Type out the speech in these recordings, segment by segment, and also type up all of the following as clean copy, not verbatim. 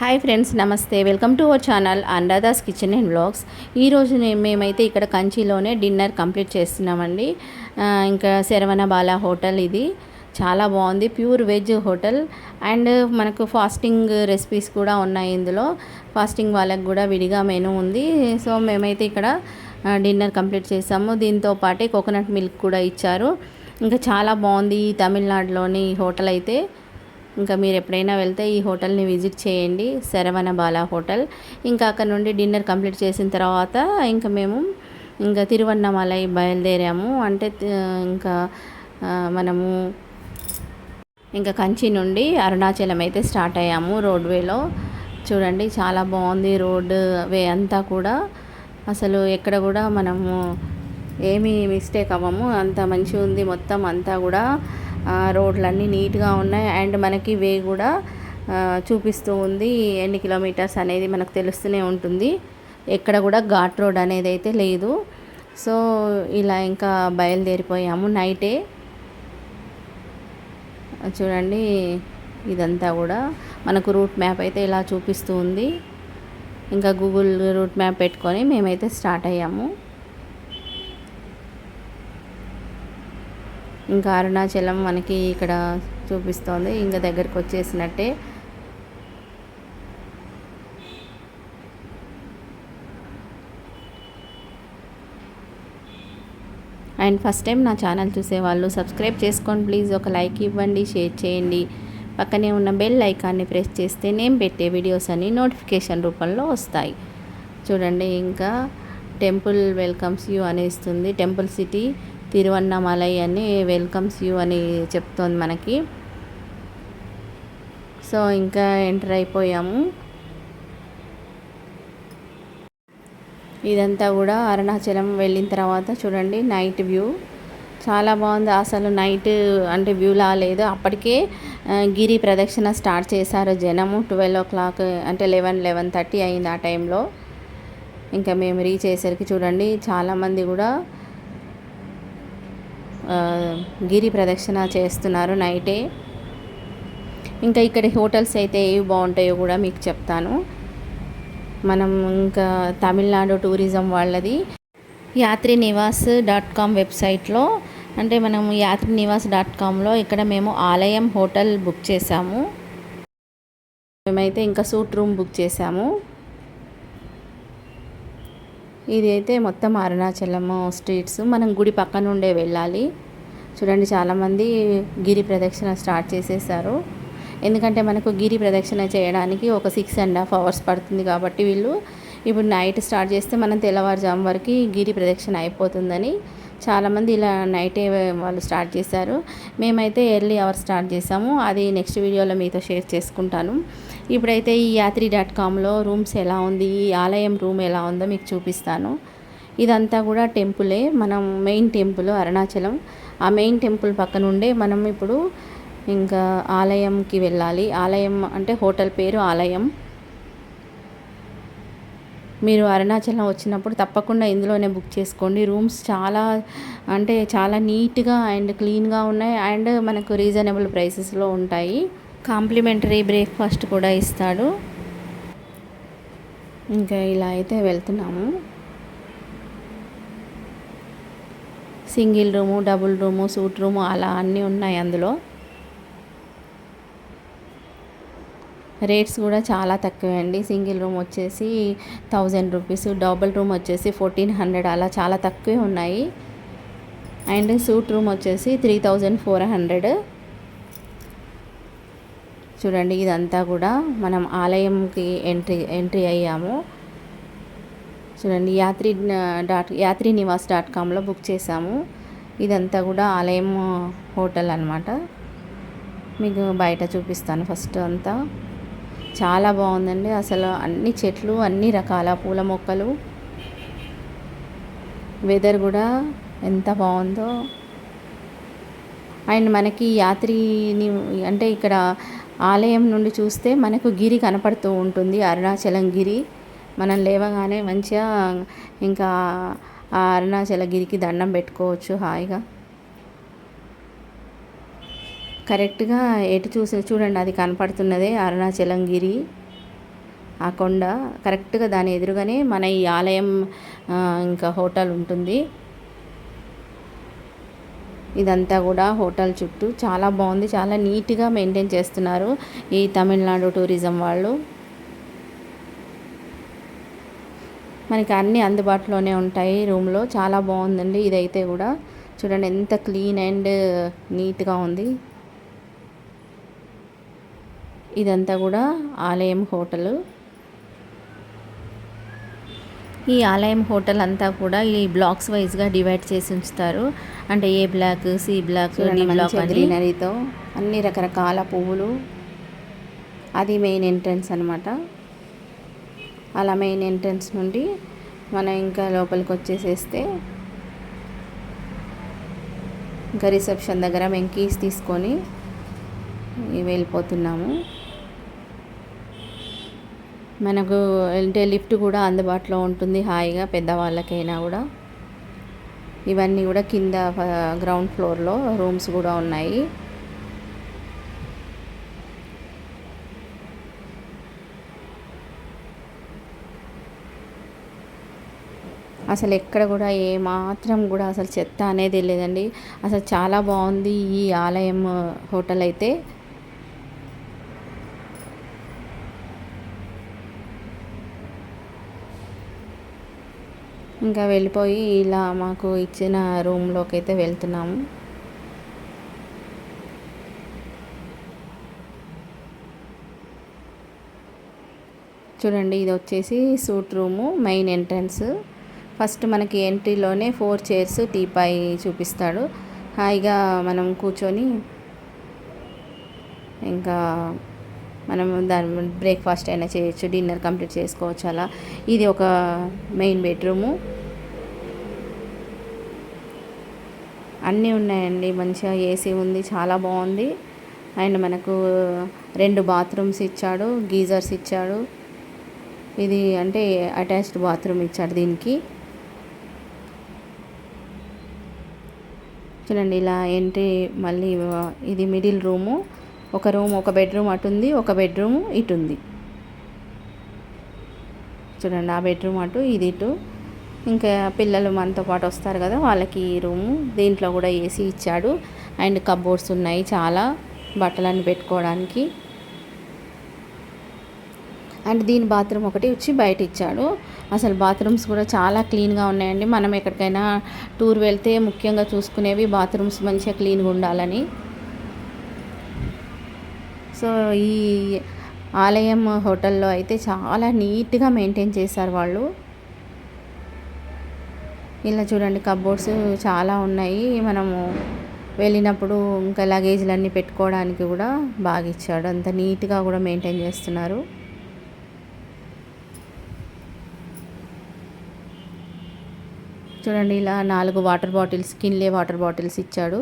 Hi friends, నమస్తే. Welcome to our channel Anuradha's kitchen and vlogs. ఈరోజు మేమైతే ఇక్కడ కంచిలోనే డిన్నర్ కంప్లీట్ చేస్తున్నామండి. ఇంకా శరవణ బాల హోటల్ ఇది చాలా బాగుంది. ప్యూర్ వెజ్ హోటల్ అండ్ మనకు ఫాస్టింగ్ రెసిపీస్ కూడా ఉన్నాయి. ఇందులో ఫాస్టింగ్ వాళ్ళకి కూడా విడిగా మెనూ ఉంది. సో మేమైతే ఇక్కడ డిన్నర్ కంప్లీట్ చేసాము. దీంతో పాటే కోకోనట్ మిల్క్ కూడా ఇచ్చారు. ఇంకా చాలా బాగుంది ఈ తమిళనాడులోని హోటల్ అయితే. ఇంకా మీరు ఎప్పుడైనా వెళ్తే ఈ హోటల్ని విజిట్ చేయండి, శరవణ బాల హోటల్. ఇంకా అక్కడ నుండి డిన్నర్ కంప్లీట్ చేసిన తర్వాత ఇంకా మేము తిరువన్నమలై బయలుదేరాము. అంటే ఇంకా మనము ఇంకా కంచి నుండి అరుణాచలం అయితే స్టార్ట్ అయ్యాము. రోడ్వేలో చూడండి చాలా బాగుంది. రోడ్ వే అంతా కూడా అసలు ఎక్కడ కూడా మనము ఏమీ మిస్టేక్ అవ్వము, అంత మంచిగా ఉంది. మొత్తం అంతా కూడా రోడ్లన్నీ నీట్గా ఉన్నాయి. అండ్ మనకి వే కూడా చూపిస్తూ ఉంది, ఎన్ని కిలోమీటర్స్ అనేది మనకు తెలుస్తూనే ఉంటుంది. ఎక్కడ కూడా ఘాట్ రోడ్ అనేది అయితే లేదు. సో ఇలా ఇంకా బయలుదేరిపోయాము నైటే. చూడండి ఇదంతా కూడా మనకు రూట్ మ్యాప్ అయితే ఇలా చూపిస్తూ ఉంది. ఇంకా గూగుల్ రూట్ మ్యాప్ పెట్టుకొని మేమైతే స్టార్ట్ అయ్యాము. ఇంకా అరుణాచలం మనకి ఇక్కడ చూపిస్తోంది. ఇంకా దగ్గరికి వచ్చేసినట్టే. అండ్ ఫస్ట్ టైం నా ఛానల్ చూసేవాళ్ళు సబ్స్క్రైబ్ చేసుకోండి ప్లీజ్. ఒక లైక్ ఇవ్వండి, షేర్ చేయండి. పక్కనే ఉన్న బెల్ ఐకాన్ని ప్రెస్ చేస్తే నేను పెట్టే వీడియోస్ అన్ని నోటిఫికేషన్ రూపంలో వస్తాయి. చూడండి ఇంకా టెంపుల్ వెల్కమ్స్ యూ అని ఇస్తుంది. టెంపుల్ సిటీ తిరువన్నమలై అని వెల్కమ్స్ యూ అని చెప్తోంది మనకి. సో ఇంకా ఎంటర్ అయిపోయాము. ఇదంతా కూడా అరుణాచలం వెళ్ళిన తర్వాత చూడండి నైట్ వ్యూ చాలా బాగుంది. అసలు నైట్ అంటే వ్యూ లా లేదు. అప్పటికే గిరి ప్రదక్షిణ స్టార్ట్ చేశారు జనము. 12 o'clock అంటే 11:30 అయింది ఆ టైంలో. ఇంకా మేము రీచ్ అయ్యేసరికి చూడండి చాలామంది కూడా గిరి ప్రదక్షిణ చేస్తున్నారు నైటే. ఇంకా ఇక్కడ హోటల్స్ అయితే ఏవి బాగుంటాయో కూడా మీకు చెప్తాను. మనం ఇంకా తమిళనాడు టూరిజం వాళ్ళది yatriniwas.com వెబ్సైట్లో, అంటే మనం yatriniwas.comలో ఇక్కడ మేము ఆలయం హోటల్ బుక్ చేసాము. మేమైతే ఇంకా సూట్ రూమ్ బుక్ చేసాము. ఇది అయితే మొత్తం అరుణాచలం స్ట్రీట్స్. మనం గుడి పక్క నుండే వెళ్ళాలి. చూడండి చాలామంది గిరి ప్రదక్షిణ స్టార్ట్ చేసేసారు. ఎందుకంటే మనకు గిరి ప్రదక్షిణ చేయడానికి ఒక 6.5 hours పడుతుంది. కాబట్టి వీళ్ళు ఇప్పుడు నైట్ స్టార్ట్ చేస్తే మనం తెల్లవారుజాము వరకు గిరి ప్రదక్షిణ అయిపోతుందని చాలామంది ఇలా నైటే వాళ్ళు స్టార్ట్ చేశారు. మేమైతే ఎర్లీ అవర్స్ స్టార్ట్ చేసాము. అది నెక్స్ట్ వీడియోలో మీతో షేర్ చేసుకుంటాను. ఇప్పుడైతే ఈ యాత్రి.comలో రూమ్స్ ఎలా ఉంది, ఈ ఆలయం రూమ్ ఎలా ఉందో మీకు చూపిస్తాను. ఇదంతా కూడా టెంపులే, మనం మెయిన్ టెంపుల్ అరుణాచలం. ఆ మెయిన్ టెంపుల్ పక్క నుండే మనం ఇప్పుడు ఇంకా ఆలయంకి వెళ్ళాలి. ఆలయం అంటే హోటల్ పేరు ఆలయం. మీరు అరుణాచలం వచ్చినప్పుడు తప్పకుండా ఇందులోనే బుక్ చేసుకోండి. రూమ్స్ చాలా నీట్గా అండ్ క్లీన్గా ఉన్నాయి. అండ్ మనకు రీజనబుల్ ప్రైసెస్లో ఉంటాయి. కాంప్లిమెంటరీ బ్రేక్ఫాస్ట్ కూడా ఇస్తాడు. ఇంకా ఇలా అయితే వెళ్తున్నాము. Single room, double room, suit room అలా అన్నీ ఉన్నాయి అందులో. రేట్స్ కూడా చాలా తక్కువే అండి. సింగిల్ రూమ్ వచ్చేసి 1000 రూపీస్, డబుల్ రూమ్ వచ్చేసి 1400 అలా చాలా తక్కువే ఉన్నాయి. అండ్ సూట్ రూమ్ వచ్చేసి 3400. చూడండి ఇదంతా కూడా మనం ఆలయంకి ఎంట్రీ అయ్యాము. చూడండి yatriniwas.comలో బుక్ చేసాము. ఇదంతా కూడా ఆలయం హోటల్ అన్నమాట. మీకు బయట చూపిస్తాను. ఫస్ట్ అంతా చాలా బాగుందండి. అసలు అన్ని చెట్లు, అన్ని రకాల పూల మొక్కలు, వెదర్ కూడా ఎంత బాగుందో. అండ్ మనకి యాత్రిని అంటే ఇక్కడ ఆలయం నుండి చూస్తే మనకు గిరి కనపడుతూ ఉంటుంది, అరుణాచలం గిరి. మనం లేవగానే మంచిగా ఇంకా ఆ అరుణాచల గిరికి దండం పెట్టుకోవచ్చు హాయిగా. కరెక్ట్గా ఎటు చూసి చూడండి అది కనపడుతున్నదే అరుణాచలం గిరి. ఆ కొండ కరెక్ట్గా దాని ఎదురుగానే మన ఈ ఆలయం ఇంకా హోటల్ ఉంటుంది. ఇదంతా కూడా హోటల్ చుట్టూ చాలా బాగుంది, చాలా నీట్గా మెయింటైన్ చేస్తున్నారు ఈ తమిళనాడు టూరిజం వాళ్ళు. మనకి అన్నీ అందుబాటులోనే ఉంటాయి రూమ్లో. చాలా బాగుందండి ఇదైతే కూడా. చూడండి ఎంత క్లీన్ అండ్ నీట్గా ఉంది. ఇదంతా కూడా ఆలయం హోటల్. ఈ ఆలయం హోటల్ అంతా కూడా ఈ బ్లాక్స్ వైజ్గా డివైడ్ చేసి ఉంచుతారు. అంటే A block, C block, D block అని. గ్రీనరీతో అన్ని రకరకాల పువ్వులు. అది మెయిన్ ఎంట్రన్స్ అనమాట. అలా మెయిన్ ఎంట్రన్స్ నుండి మనం ఇంకా లోపలికి వచ్చేసేస్తే ఇంకా రిసెప్షన్ దగ్గర మేము కీస్ తీసుకొని వెళ్ళిపోతున్నాము. మనకు అంటే లిఫ్ట్ కూడా అందుబాటులో ఉంటుంది హాయిగా పెద్దవాళ్ళకైనా కూడా. ఇవన్నీ కూడా కింద గ్రౌండ్ ఫ్లోర్లో రూమ్స్ కూడా ఉన్నాయి. అసలు ఎక్కడ కూడా ఏ మాత్రం కూడా అసలు చెత్త అనేది లేదండి. అసలు చాలా బాగుంది ఈ ఆలయం హోటల్ అయితే. ఇంకా వెళ్ళిపోయి ఇలా మాకు ఇచ్చిన రూమ్లోకి అయితే వెళ్తున్నాము. చూడండి ఇది వచ్చేసి suit room, main entrance. First మనకి ఎంట్రీలోనే 4 చైర్స్, టీపాయ్ చూపిస్తాడు. హాయిగా మనం కూర్చొని ఇంకా మనం దాని బ్రేక్ఫాస్ట్ అయినా చేయొచ్చు, డిన్నర్ కంప్లీట్ చేసుకోవచ్చు అలా. ఇది ఒక మెయిన్ బెడ్రూము. అన్నీ ఉన్నాయండి, మంచిగా ఏసీ ఉంది, చాలా బాగుంది. అండ్ మనకు 2 బాత్రూమ్స్ ఇచ్చాడు, గీజర్స్ ఇచ్చాడు. ఇది అంటే అటాచ్డ్ బాత్రూమ్ ఇచ్చాడు దీనికి. చూడండి ఇలా ఎంట్రీ. మళ్ళీ ఇది మిడిల్ రూము. ఒక బెడ్రూమ్ అటు ఉంది, ఒక బెడ్రూమ్ ఇటు ఉంది. చూడండి ఆ బెడ్రూమ్ అటు, ఇది ఇటు. ఇంకా పిల్లలు మనతో పాటు వస్తారు కదా వాళ్ళకి ఈ రూము. దీంట్లో కూడా ఏసీ ఇచ్చాడు. అండ్ కబోర్డ్స్ ఉన్నాయి చాలా, బట్టలన్నీ పెట్టుకోవడానికి. అండ్ దీని బాత్రూమ్ ఒకటి వచ్చి బయట ఇచ్చాడు. అసలు బాత్రూమ్స్ కూడా చాలా క్లీన్గా ఉన్నాయండి. మనం ఎక్కడికైనా టూర్ వెళ్తే ముఖ్యంగా చూసుకునేవి బాత్రూమ్స్ మంచిగా క్లీన్గా ఉండాలని. సో ఈ ఆలయం హోటల్లో అయితే చాలా నీట్గా మెయింటైన్ చేశారు వాళ్ళు. ఇలా చూడండి కబోర్డ్స్ చాలా ఉన్నాయి. మనము వెళ్ళినప్పుడు ఇంకా లగేజ్లన్నీ పెట్టుకోవడానికి కూడా బాగా ఇచ్చాడు. అంత నీట్గా కూడా మెయింటైన్ చేస్తున్నారు. చూడండి ఇలా 4 water bottles, Kinley water bottles ఇచ్చాడు.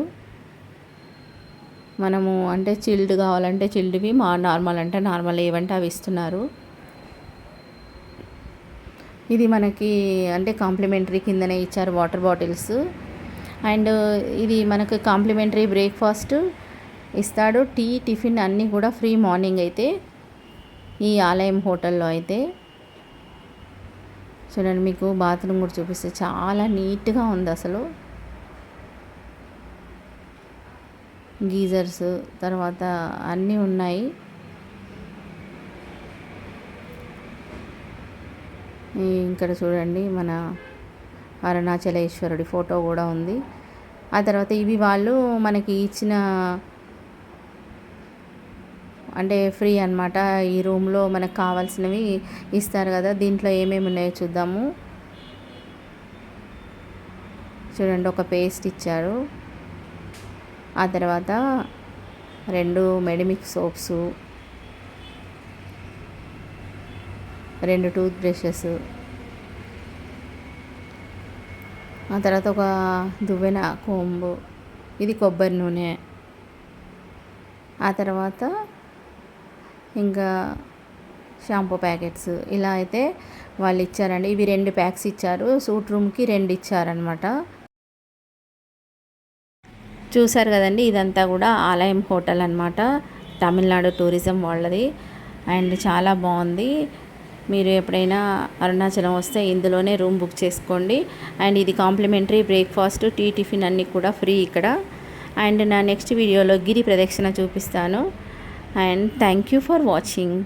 మనము అంటే చిల్డ్ కావాలంటే చిల్డ్వి, నార్మల్ అంటే నార్మల్, ఏవంటే అవి ఇస్తున్నారు. ఇది మనకి అంటే కాంప్లిమెంటరీ కిందనే ఇచ్చారు వాటర్ బాటిల్స్. అండ్ ఇది మనకు కాంప్లిమెంటరీ బ్రేక్ఫాస్ట్ ఇస్తాడు. టీ, టిఫిన్ అన్నీ కూడా ఫ్రీ మార్నింగ్ అయితే ఈ ఆలయం హోటల్లో అయితే. చూడండి మీకు బాత్రూమ్ కూడా చూపిస్తే చాలా నీట్గా ఉంది అసలు. గీజర్స్ తర్వాత అన్నీ ఉన్నాయి. ఇక్కడ చూడండి మన అరుణాచలేశ్వరుడి ఫోటో కూడా ఉంది. ఆ తర్వాత ఇవి వాళ్ళు మనకి ఇచ్చిన అంటే ఫ్రీ అన్నమాట. ఈ రూమ్లో మనకు కావాల్సినవి ఇస్తారు కదా. దీంట్లో ఏమేమి ఉన్నాయో చూద్దాము. చూడండి ఒక పేస్ట్ ఇచ్చారు. ఆ తర్వాత 2 మెడిమిక్స్ సోప్స్, 2 టూత్ బ్రషెస్, ఆ తర్వాత ఒక దువ్వెన కొంబు, ఇది కొబ్బరి నూనె, ఆ తర్వాత ఇంకా షాంపూ ప్యాకెట్స్ ఇలా అయితే వాళ్ళు ఇచ్చారండి. ఇవి 2 ప్యాక్స్ ఇచ్చారు. సూట్ రూమ్కి 2 ఇచ్చారనమాట. చూసారు కదండి, ఇదంతా కూడా ఆలయం హోటల్ అనమాట, తమిళనాడు టూరిజం వాళ్ళది. అండ్ చాలా బాగుంది. మీరు ఎప్పుడైనా అరుణాచలం వస్తే ఇందులోనే రూమ్ బుక్ చేసుకోండి. అండ్ ఇది కాంప్లిమెంటరీ బ్రేక్ఫాస్ట్, టీ, టిఫిన్ అన్నీ కూడా ఫ్రీ ఇక్కడ. అండ్ నా నెక్స్ట్ వీడియోలో గిరి ప్రదక్షిణ చూపిస్తాను. And thank you for watching.